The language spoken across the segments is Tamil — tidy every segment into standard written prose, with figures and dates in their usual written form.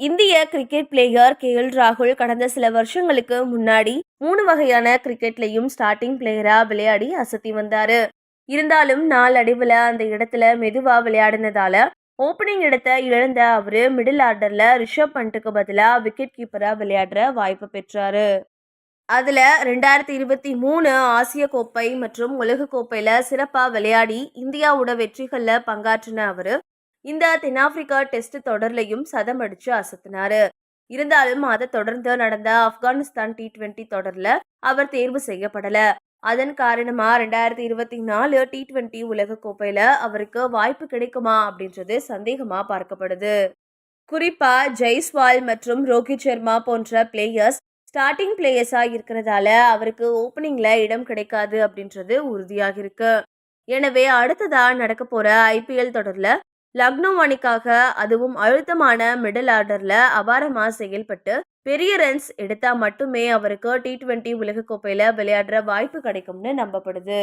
இந்திய கிரிக்கெட் பிளேயர் ராகுல் கடந்த சில வருஷங்களுக்கு முன்னாடி 3 வகையான கிரிக்கெட்லயும் ஸ்டார்டிங் பிளேயரா விளையாடி அசத்தி வந்தாரு. இருந்தாலும் நாளடைவுல அந்த இடத்துல மெதுவா விளையாடினதால ஓப்பனிங் இடத்தை இழந்த அவரு மிடில் ஆர்டர்ல ரிஷப் பண்ட்டுக்கு பதிலா விக்கெட் கீப்பரா விளையாடுற வாய்ப்பு பெற்றாரு. அதுல 2023 ஆசிய கோப்பை மற்றும் உலக கோப்பையில சிறப்பா விளையாடி இந்தியாவோட வெற்றிகள்ல பங்காற்றின அவரு இந்த தென்னாப்பிரிக்கா டெஸ்ட் தொடர்லையும் சதம் அடிச்சு அசத்தினாரு. இருந்தாலும் அதை தொடர்ந்து நடந்த ஆப்கானிஸ்தான் T20 தொடர்ல அவர் தேர்வு செய்யப்படல. அதன் காரணமா 2024 T20 உலக கோப்பையில அவருக்கு வாய்ப்பு கிடைக்குமா அப்படின்றது சந்தேகமா பார்க்கப்படுது. குறிப்பா ஜெய்ஸ்வால் மற்றும் ரோஹித் சர்மா போன்ற பிளேயர்ஸ் ஸ்டார்டிங் பிளேயர்ஸா இருக்கிறதால அவருக்கு ஓப்பனிங்ல இடம் கிடைக்காது அப்படின்றது உறுதியாக இருக்கு. எனவே அடுத்ததா நடக்க போற ஐபிஎல் தொடர்ல லக்னோ அணிக்காக அதுவும் அழுத்தமான மிடில் ஆர்டர்ல அபாரமா செயல்பட்டு பெரிய ரன்ஸ் எடுத்தா மட்டுமே அவருக்கு T20 உலகக்கோப்பையில விளையாடுற வாய்ப்பு கிடைக்கும்னு நம்பப்படுது.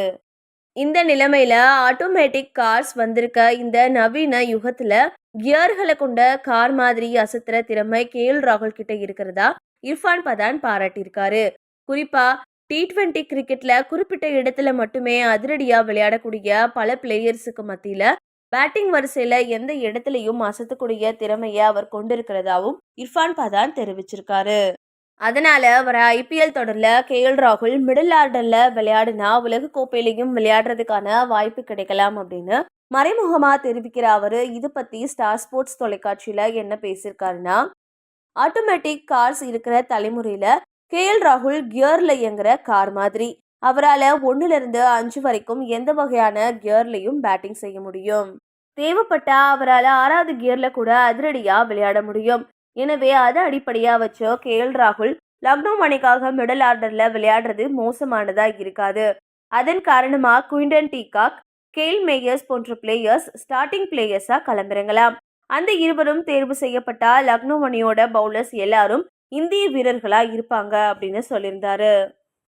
இந்த நிலைமையில ஆட்டோமேட்டிக் கார்ஸ் வந்திருக்க இந்த நவீன யுகத்துல கியர்களை கொண்ட கார் மாதிரி அசத்துற திறமை ராகுல் கிட்ட இருக்கிறதா இர்ஃபான் பதான் பாராட்டியிருக்காரு. குறிப்பா T20 கிரிக்கெட்ல குறிப்பிட்ட இடத்துல மட்டுமே அதிரடியா விளையாடக்கூடிய பல பிளேயர்ஸுக்கு மத்தியில பேட்டிங் வரிசையில எந்த இடத்துலையும் அசத்தக்கூடிய திறமைய அவர் கொண்டிருக்கிறதாவும் இர்ஃபான் பதான் தெரிவிச்சிருக்காரு. அதனால வர ஐபிஎல் தொடர்ல ராகுல் மிடில் ஆர்டர்ல விளையாடினா உலக கோப்பையிலையும் விளையாடுறதுக்கான வாய்ப்பு கிடைக்கலாம் அப்படின்னு மறைமுகமா தெரிவிக்கிற அவரு இது பத்தி ஸ்டார் ஸ்போர்ட்ஸ் தொலைக்காட்சியில என்ன பேசியிருக்காருன்னா, ஆட்டோமேட்டிக் கார்ஸ் இருக்கிற தலைமுறையில ராகுல் கியர்ல இயங்குற கார் மாதிரி. அவரால் 1 to 5 வரைக்கும் எந்த வகையான கியர்லையும் பேட்டிங் செய்ய முடியும். தேவைப்பட்டா அவரால் 6வது கியர்ல கூட அதிரடியா விளையாட முடியும். எனவே அதை அடிப்படையா வச்சு ராகுல் லக்னோ அணிக்காக மிடில் ஆர்டர்ல விளையாடுறது மோசமானதா இருக்காது. அதன் காரணமா குயின்டன் டீகாக், கேல் மேயர்ஸ் போன்ற பிளேயர்ஸ் ஸ்டார்டிங் பிளேயர்ஸா களமிறங்கலாம். அந்த இருவரும் தேர்வு செய்யப்பட்டா லக்னோ அணியோட பவுலர்ஸ் எல்லாரும் இந்திய வீரர்களா இருப்பாங்க அப்படின்னு சொல்லியிருந்தாரு.